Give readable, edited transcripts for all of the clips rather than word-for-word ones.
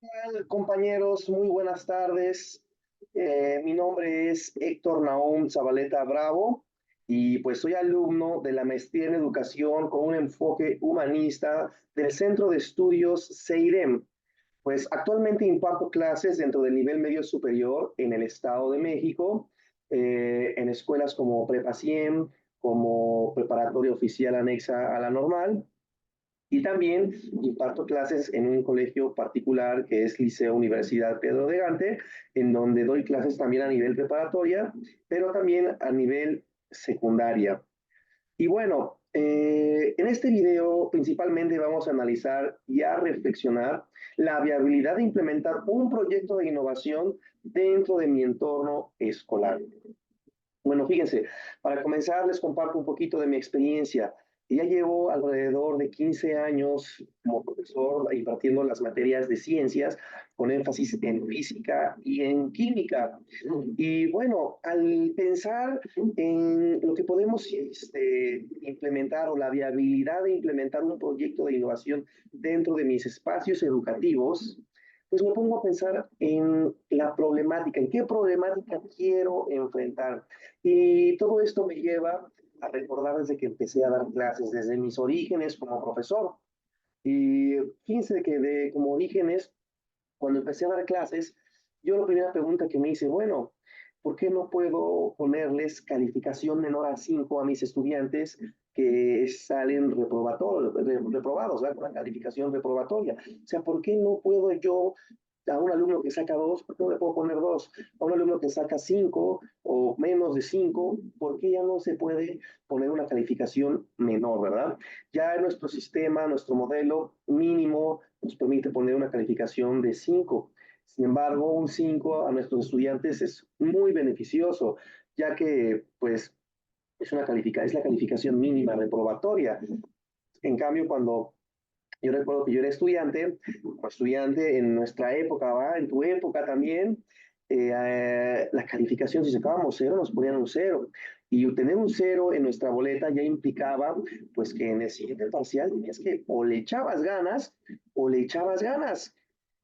Tal, compañeros? Muy buenas tardes. Mi nombre es Héctor Naum Zabaleta Bravo y pues soy alumno de la maestría en educación con un enfoque humanista del Centro de Estudios CEIREM. Pues actualmente imparto clases dentro del nivel medio superior en el Estado de México, en escuelas como Prepa 100, como Preparatoria Oficial Anexa a la Normal, y también imparto clases en un colegio particular que es Liceo Universidad Pedro de Gante, en donde doy clases también a nivel preparatoria, pero también a nivel secundaria. Y bueno, en este video principalmente vamos a analizar y a reflexionar la viabilidad de implementar un proyecto de innovación dentro de mi entorno escolar. Bueno, fíjense, para comenzar les comparto un poquito de mi experiencia. Ya llevo alrededor de 15 años como profesor impartiendo las materias de ciencias con énfasis en física y en química. Y bueno, al pensar en lo que podemos implementar o la viabilidad de implementar un proyecto de innovación dentro de mis espacios educativos, pues me pongo a pensar en la problemática, en qué problemática quiero enfrentar. Y todo esto me lleva a recordar desde que empecé a dar clases, desde mis orígenes como profesor. Y fíjense que como orígenes, cuando empecé a dar clases, yo la primera pregunta que me hice, bueno, ¿por qué no puedo ponerles calificación menor a 5 a mis estudiantes que salen reprobados, ¿verdad? Con una calificación reprobatoria? O sea, ¿por qué no puedo yo a un alumno que saca 2, ¿por qué no le puedo poner 2? A un alumno que saca 5 o menos de 5, ¿por qué ya no se puede poner una calificación menor, verdad? Ya en nuestro sistema, nuestro modelo mínimo nos permite poner una calificación de 5. Sin embargo, un 5 a nuestros estudiantes es muy beneficioso, ya que pues es la calificación mínima reprobatoria. En cambio, cuando yo recuerdo que yo era estudiante, como estudiante en nuestra época, ¿va? En tu época también, la calificación, si sacábamos cero, nos ponían un cero. Y tener un cero en nuestra boleta ya implicaba, pues, que en el siguiente parcial tenías que o le echabas ganas o le echabas ganas.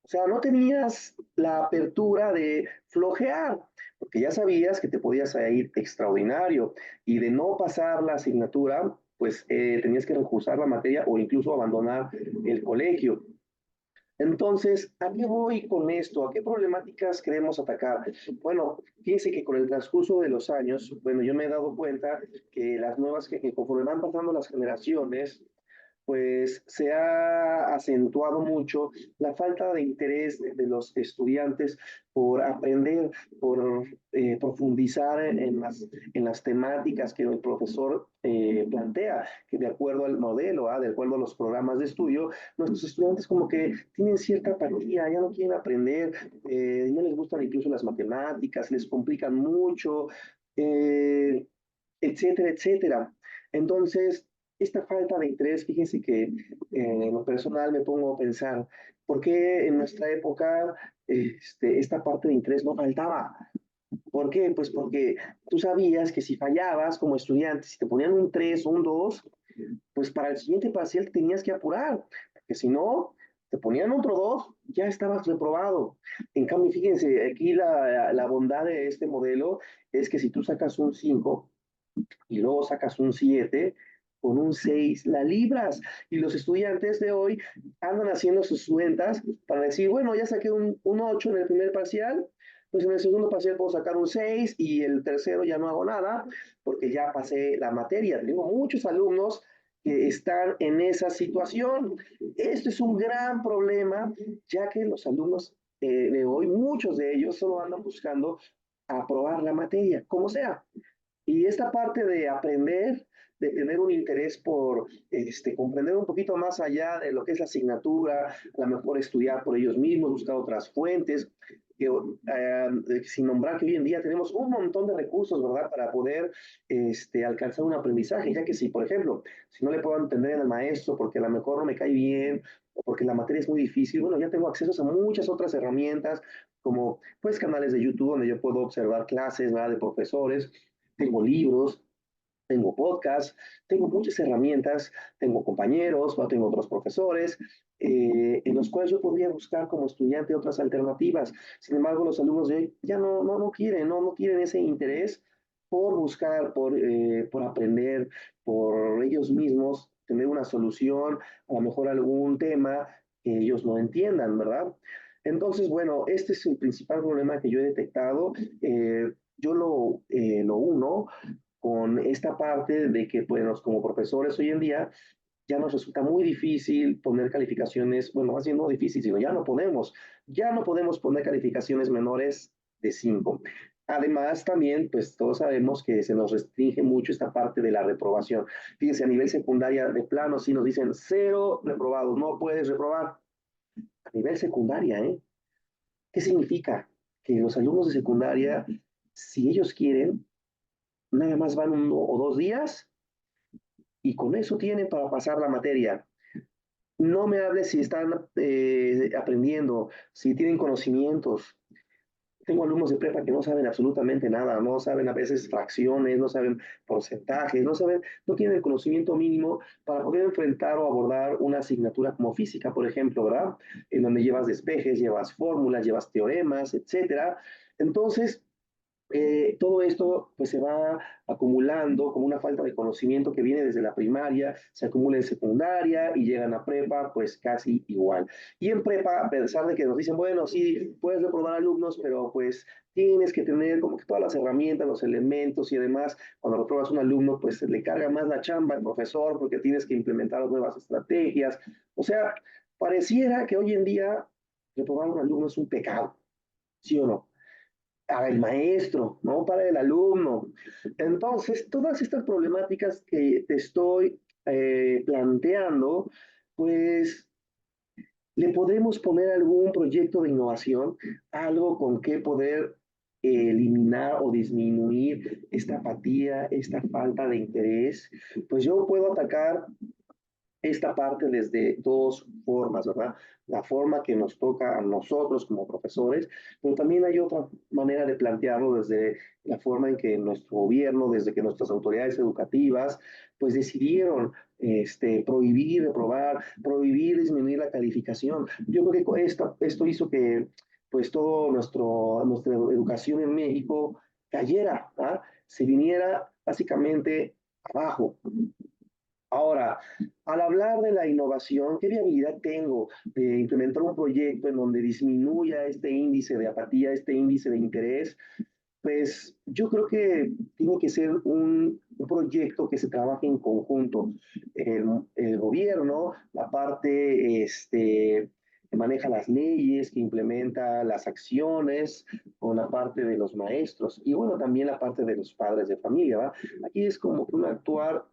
O sea, no tenías la apertura de flojear, porque ya sabías que te podías ir extraordinario y de no pasar la asignatura, pues tenías que recursar la materia o incluso abandonar el colegio. Entonces, ¿a qué voy con esto? ¿A qué problemáticas queremos atacar? Bueno, fíjense que con el transcurso de los años, bueno, yo me he dado cuenta que que conforme van pasando las generaciones, pues se ha acentuado mucho la falta de interés de los estudiantes por aprender, por profundizar en las temáticas que el profesor plantea, que de acuerdo al modelo, de acuerdo a los programas de estudio, nuestros estudiantes como que tienen cierta apatía, ya no quieren aprender, no les gustan incluso las matemáticas, les complican mucho, eh, etcétera, etcétera. Entonces, esta falta de interés, fíjense que en lo personal me pongo a pensar, ¿por qué en nuestra época esta parte de interés no faltaba? ¿Por qué? Pues porque tú sabías que si fallabas como estudiante, si te ponían un 3 o un 2, pues para el siguiente parcial te tenías que apurar, porque si no, te ponían otro 2, ya estabas reprobado. En cambio, fíjense, aquí la bondad de este modelo es que si tú sacas un 5 y luego sacas un 7, con un 6 la libras. Y los estudiantes de hoy andan haciendo sus cuentas para decir, bueno, ya saqué un 8 en el primer parcial, pues en el segundo parcial puedo sacar un 6 y el tercero ya no hago nada porque ya pasé la materia. Tengo muchos alumnos que están en esa situación. Esto es un gran problema, ya que los alumnos de hoy, muchos de ellos solo andan buscando aprobar la materia, como sea. Y esta parte de aprender, de tener un interés por comprender un poquito más allá de lo que es la asignatura, a lo mejor estudiar por ellos mismos, buscar otras fuentes, sin nombrar que hoy en día tenemos un montón de recursos, ¿verdad?, para poder alcanzar un aprendizaje, ya que si, por ejemplo, si no le puedo entender al maestro porque a lo mejor no me cae bien o porque la materia es muy difícil, bueno, ya tengo acceso a muchas otras herramientas, como pues canales de YouTube donde yo puedo observar clases, ¿verdad?, de profesores, tengo libros, tengo podcasts, tengo muchas herramientas, tengo compañeros, ¿no? Tengo otros profesores, en los cuales yo podría buscar como estudiante otras alternativas. Sin embargo, los alumnos de hoy ya no quieren, no quieren ese interés por buscar, por aprender, por ellos mismos, tener una solución, a lo mejor algún tema que ellos no entiendan, ¿verdad? Entonces, bueno, este es el principal problema que yo he detectado. Yo lo uno con esta parte de que, pues, como profesores hoy en día, ya nos resulta muy difícil poner calificaciones, bueno, más bien no difícil, sino ya no podemos poner calificaciones menores de 5. Además, también, pues todos sabemos que se nos restringe mucho esta parte de la reprobación. Fíjense, a nivel secundaria, de plano, sí nos dicen cero reprobados, no puedes reprobar. A nivel secundaria, ¿eh? ¿Qué significa? Que los alumnos de secundaria, si ellos quieren, nada más van 1 o 2 días y con eso tienen para pasar la materia. No me hables si están aprendiendo, si tienen conocimientos. Tengo alumnos de prepa que no saben absolutamente nada, no saben a veces fracciones, no saben porcentajes, no tienen el conocimiento mínimo para poder enfrentar o abordar una asignatura como física, por ejemplo, ¿verdad? En donde llevas despejes, llevas fórmulas, llevas teoremas, etcétera. Entonces, todo esto pues se va acumulando como una falta de conocimiento que viene desde la primaria, se acumula en secundaria y llegan a prepa pues casi igual. Y en prepa, a pesar de que nos dicen, bueno, sí, puedes reprobar alumnos, pero pues tienes que tener como que todas las herramientas, los elementos y además cuando repruebas un alumno pues le carga más la chamba al profesor porque tienes que implementar nuevas estrategias. O sea, pareciera que hoy en día reprobar a un alumno es un pecado, ¿sí o no? Para el maestro, no para el alumno. Entonces, todas estas problemáticas que te estoy planteando, pues le podemos poner algún proyecto de innovación, algo con que poder eliminar o disminuir esta apatía, esta falta de interés. Pues yo puedo atacar esta parte desde dos formas, ¿verdad? La forma que nos toca a nosotros como profesores, pero también hay otra manera de plantearlo desde la forma en que nuestro gobierno, desde que nuestras autoridades educativas, pues decidieron prohibir, reprobar, prohibir, disminuir la calificación. Yo creo que esto hizo que pues todo nuestra educación en México cayera, ¿ah? Se viniera básicamente abajo. Ahora, al hablar de la innovación, ¿qué viabilidad tengo de implementar un proyecto en donde disminuya este índice de apatía, este índice de interés? Pues yo creo que tiene que ser un proyecto que se trabaje en conjunto. El gobierno, la parte que maneja las leyes, que implementa las acciones, con la parte de los maestros y bueno, también la parte de los padres de familia, ¿va? Aquí es como que un actuar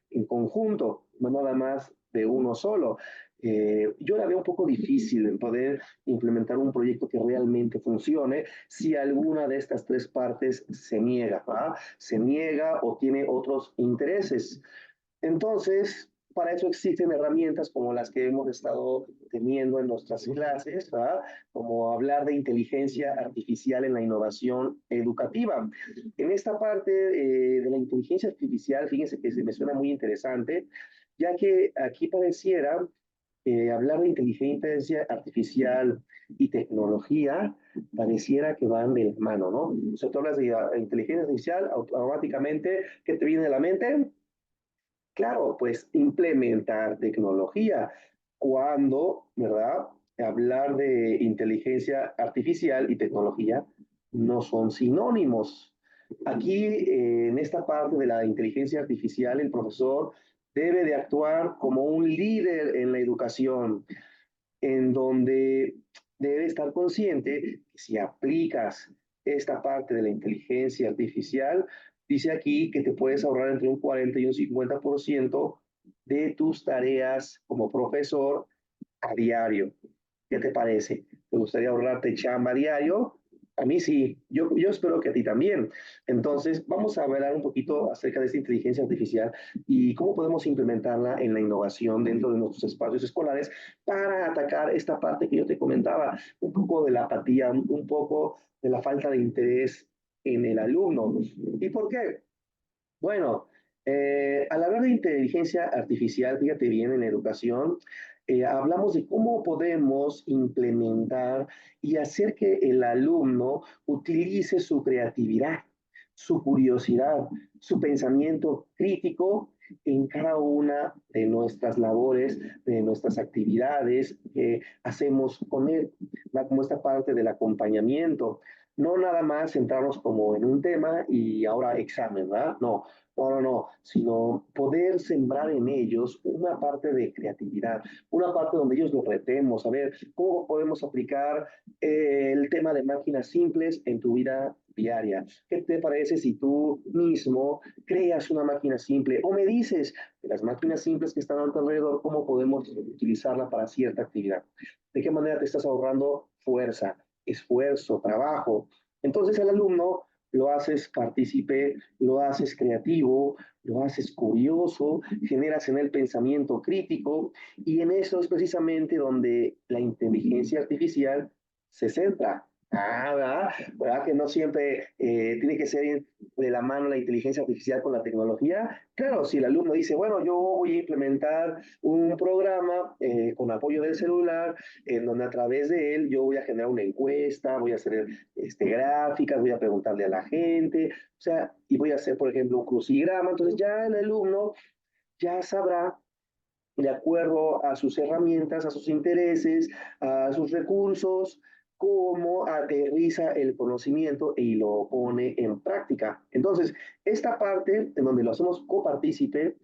en conjunto, no nada más de uno solo. Yo la veo un poco difícil en poder implementar un proyecto que realmente funcione si alguna de estas tres partes se niega, ¿va? Se niega o tiene otros intereses. Entonces, para eso existen herramientas como las que hemos estado teniendo en nuestras clases, ¿verdad? Como hablar de inteligencia artificial en la innovación educativa. En esta parte de la inteligencia artificial, fíjense que se me suena muy interesante, ya que aquí pareciera hablar de inteligencia artificial y tecnología pareciera que van de la mano, ¿no? O sea, tú hablas de inteligencia artificial, automáticamente, ¿qué te viene a la mente? Claro, pues implementar tecnología. Cuando, ¿verdad? Hablar de inteligencia artificial y tecnología no son sinónimos. Aquí, en esta parte de la inteligencia artificial, el profesor debe de actuar como un líder en la educación, en donde debe estar consciente que si aplicas esta parte de la inteligencia artificial, dice aquí que te puedes ahorrar entre un 40 y un 50% de tus tareas como profesor a diario. ¿Qué te parece? ¿Te gustaría ahorrarte chamba a diario? A mí sí, yo espero que a ti también. Entonces, vamos a hablar un poquito acerca de esta inteligencia artificial y cómo podemos implementarla en la innovación dentro de nuestros espacios escolares para atacar esta parte que yo te comentaba, un poco de la apatía, un poco de la falta de interés en el alumno. ¿Y por qué? Bueno, al hablar de inteligencia artificial, fíjate bien, en educación, hablamos de cómo podemos implementar y hacer que el alumno utilice su creatividad, su curiosidad, su pensamiento crítico en cada una de nuestras labores, de nuestras actividades que hacemos con él, ¿va? Como esta parte del acompañamiento. No nada más centrarnos como en un tema y ahora examen, ¿verdad? No, no, sino poder sembrar en ellos una parte de creatividad, una parte donde ellos lo retemos, a ver cómo podemos aplicar el tema de máquinas simples en tu vida diaria. ¿Qué te parece si tú mismo creas una máquina simple o me dices de las máquinas simples que están a tu alrededor, cómo podemos utilizarla para cierta actividad? ¿De qué manera te estás ahorrando fuerza, esfuerzo, trabajo? Entonces el alumno lo haces partícipe, lo haces creativo, lo haces curioso, generas en él pensamiento crítico y en eso es precisamente donde la inteligencia artificial se centra. ¿Verdad? ¿Verdad que no siempre tiene que ser de la mano la inteligencia artificial con la tecnología? Claro, si el alumno dice, bueno, yo voy a implementar un programa con apoyo del celular, en donde a través de él yo voy a generar una encuesta, voy a hacer gráficas, voy a preguntarle a la gente, o sea, y voy a hacer, por ejemplo, un crucigrama, entonces ya el alumno ya sabrá de acuerdo a sus herramientas, a sus intereses, a sus recursos, cómo aterriza el conocimiento y lo pone en práctica. Entonces, esta parte en donde lo hacemos copartícipe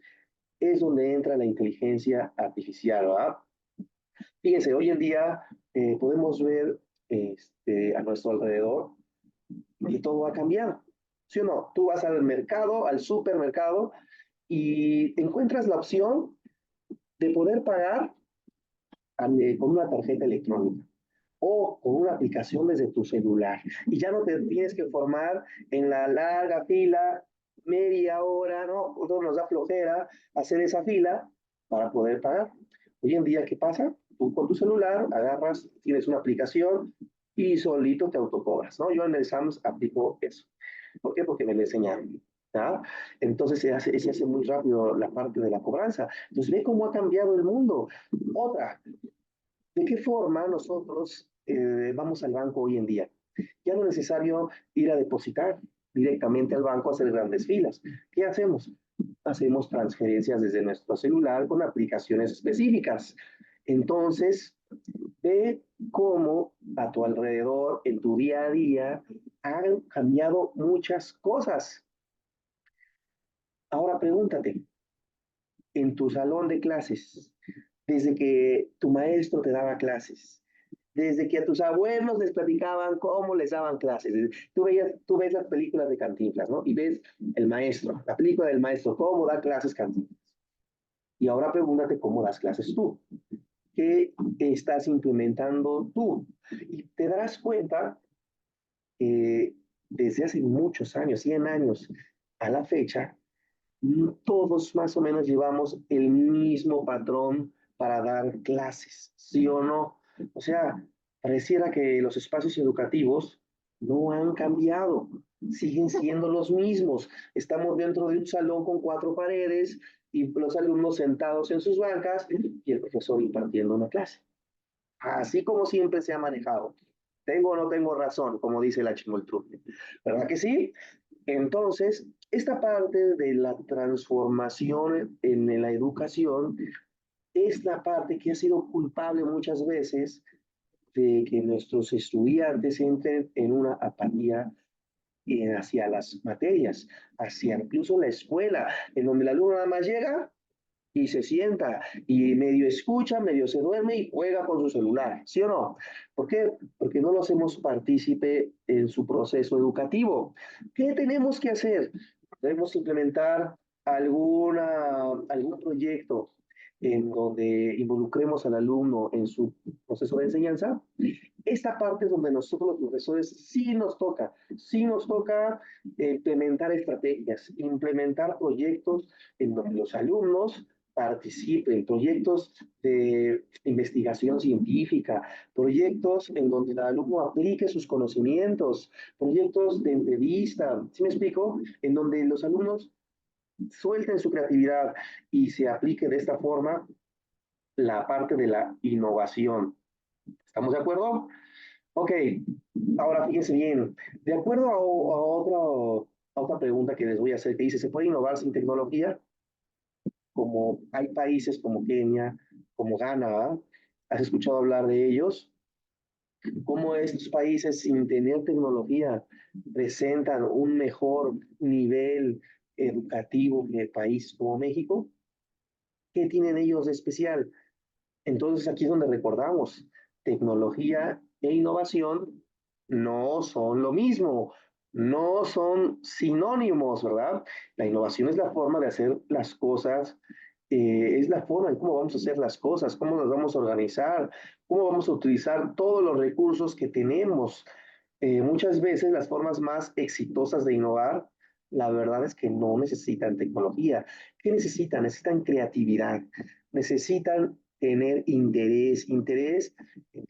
es donde entra la inteligencia artificial, ¿verdad? Fíjense, hoy en día podemos ver a nuestro alrededor y todo ha cambiado. ¿Sí o no? Tú vas al mercado, al supermercado, y encuentras la opción de poder pagar con una tarjeta electrónica o con una aplicación desde tu celular. Y ya no te tienes que formar en la larga fila, media hora, ¿no? Todo nos da flojera hacer esa fila para poder pagar. Hoy en día, ¿qué pasa? Tú con tu celular agarras, tienes una aplicación y solito te autocobras, ¿no? Yo en el SAMS aplico eso. ¿Por qué? Porque me lo enseñaron. ¿Ya? Entonces se hace muy rápido la parte de la cobranza. Entonces ve cómo ha cambiado el mundo. Otra, ¿de qué forma nosotros vamos al banco hoy en día? Ya no es necesario ir a depositar directamente al banco a hacer grandes filas. ¿Qué hacemos? Hacemos transferencias desde nuestro celular con aplicaciones específicas. Entonces, ve cómo a tu alrededor, en tu día a día, han cambiado muchas cosas. Ahora pregúntate, en tu salón de clases, desde que tu maestro te daba clases, desde que a tus abuelos les platicaban cómo les daban clases. Tú ves las películas de Cantinflas, ¿no? Y ves el maestro, la película del maestro, cómo da clases Cantinflas. Y ahora pregúntate cómo das clases tú. ¿Qué estás implementando tú? Y te darás cuenta que desde hace muchos años, 100 años a la fecha, todos más o menos llevamos el mismo patrón para dar clases, ¿sí o no? O sea, pareciera que los espacios educativos no han cambiado, siguen siendo los mismos. Estamos dentro de un salón con cuatro paredes y los alumnos sentados en sus bancas y el profesor impartiendo una clase. Así como siempre se ha manejado. ¿Tengo o no tengo razón? Como dice la Chimoltrufia. ¿Verdad que sí? Entonces, esta parte de la transformación en la educación es la parte que ha sido culpable muchas veces de que nuestros estudiantes entren en una apatía hacia las materias, hacia incluso la escuela, en donde el alumno nada más llega y se sienta y medio escucha, medio se duerme y juega con su celular, ¿sí o no? ¿Por qué? Porque no lo hacemos partícipe en su proceso educativo. ¿Qué tenemos que hacer? Debemos implementar algún proyecto en donde involucremos al alumno en su proceso de enseñanza. Esta parte es donde nosotros los profesores sí nos toca implementar estrategias, implementar proyectos en donde los alumnos participen, proyectos de investigación científica, proyectos en donde el alumno aplique sus conocimientos, proyectos de entrevista, ¿sí me explico? En donde los alumnos suelten su creatividad y se aplique de esta forma, la parte de la innovación. ¿Estamos de acuerdo? Ok, ahora fíjense bien, de acuerdo a otra pregunta que les voy a hacer, que dice, ¿se puede innovar sin tecnología? Como hay países como Kenia, como Ghana, ¿verdad? ¿Has escuchado hablar de ellos? ¿Cómo estos países sin tener tecnología presentan un mejor nivel educativo que países como México? ¿Qué tienen ellos de especial? Entonces aquí es donde recordamos, tecnología e innovación no son lo mismo, no son sinónimos, ¿verdad? La innovación es la forma de hacer las cosas, es la forma en cómo vamos a hacer las cosas, cómo nos vamos a organizar, cómo vamos a utilizar todos los recursos que tenemos. Muchas veces las formas más exitosas de innovar, la verdad es que no necesitan tecnología. ¿Qué necesitan? Necesitan creatividad, necesitan tener interés en que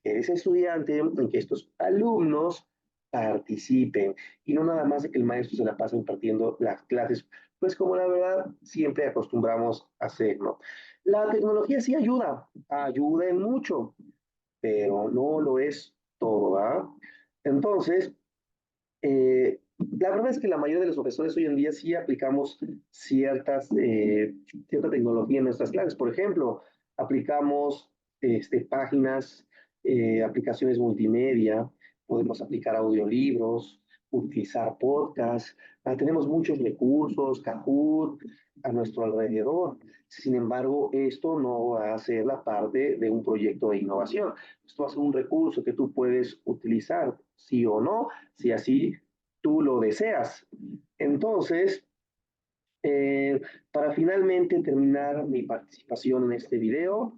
ese estudiante, en que estos alumnos participen y no nada más de que el maestro se la pase impartiendo las clases, pues como la verdad siempre acostumbramos a hacer, ¿no? La tecnología sí ayuda, ayuda en mucho, pero no lo es todo, ¿verdad? Entonces, la verdad es que la mayoría de los profesores hoy en día sí aplicamos cierta tecnología en nuestras clases. Por ejemplo, aplicamos páginas, aplicaciones multimedia, podemos aplicar audiolibros, utilizar podcasts, tenemos muchos recursos, Kahoot, a nuestro alrededor. Sin embargo, esto no va a ser la parte de un proyecto de innovación. Esto va a ser un recurso que tú puedes utilizar, sí o no, si así tú lo deseas. Entonces, eh, para finalmente terminar mi participación en este video,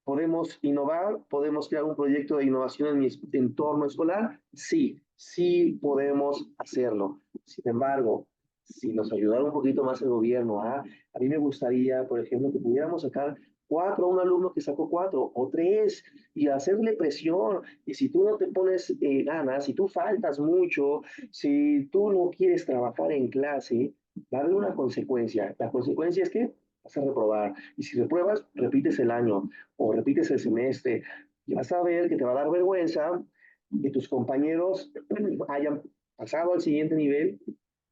¿podemos innovar? ¿Podemos crear un proyecto de innovación en mi entorno escolar? Sí, sí podemos hacerlo. Sin embargo, si nos ayudara un poquito más el gobierno, a mí me gustaría, por ejemplo, que pudiéramos sacar cuatro a un alumno que sacó cuatro o tres y hacerle presión. Y si tú no te pones ganas, si tú faltas mucho, si tú no quieres trabajar en clase, va a haber una consecuencia. La consecuencia es que vas a reprobar. Y si repruebas, repites el año o repites el semestre, y vas a ver que te va a dar vergüenza que tus compañeros hayan pasado al siguiente nivel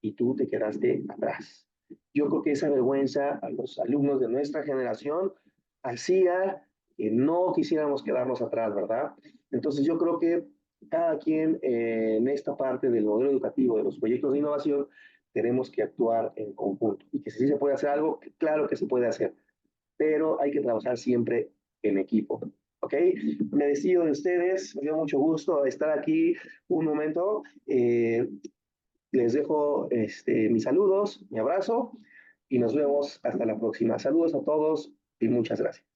y tú te quedaste atrás. Yo creo que esa vergüenza a los alumnos de nuestra generación hacía que no quisiéramos quedarnos atrás, ¿verdad? Entonces yo creo que cada quien en esta parte del modelo educativo, de los proyectos de innovación, tenemos que actuar en conjunto. Y que si se puede hacer algo, claro que se puede hacer, pero hay que trabajar siempre en equipo. ¿Ok? Me despido de ustedes, me dio mucho gusto estar aquí un momento. Les dejo mis saludos, mi abrazo y nos vemos hasta la próxima. Saludos a todos y muchas gracias.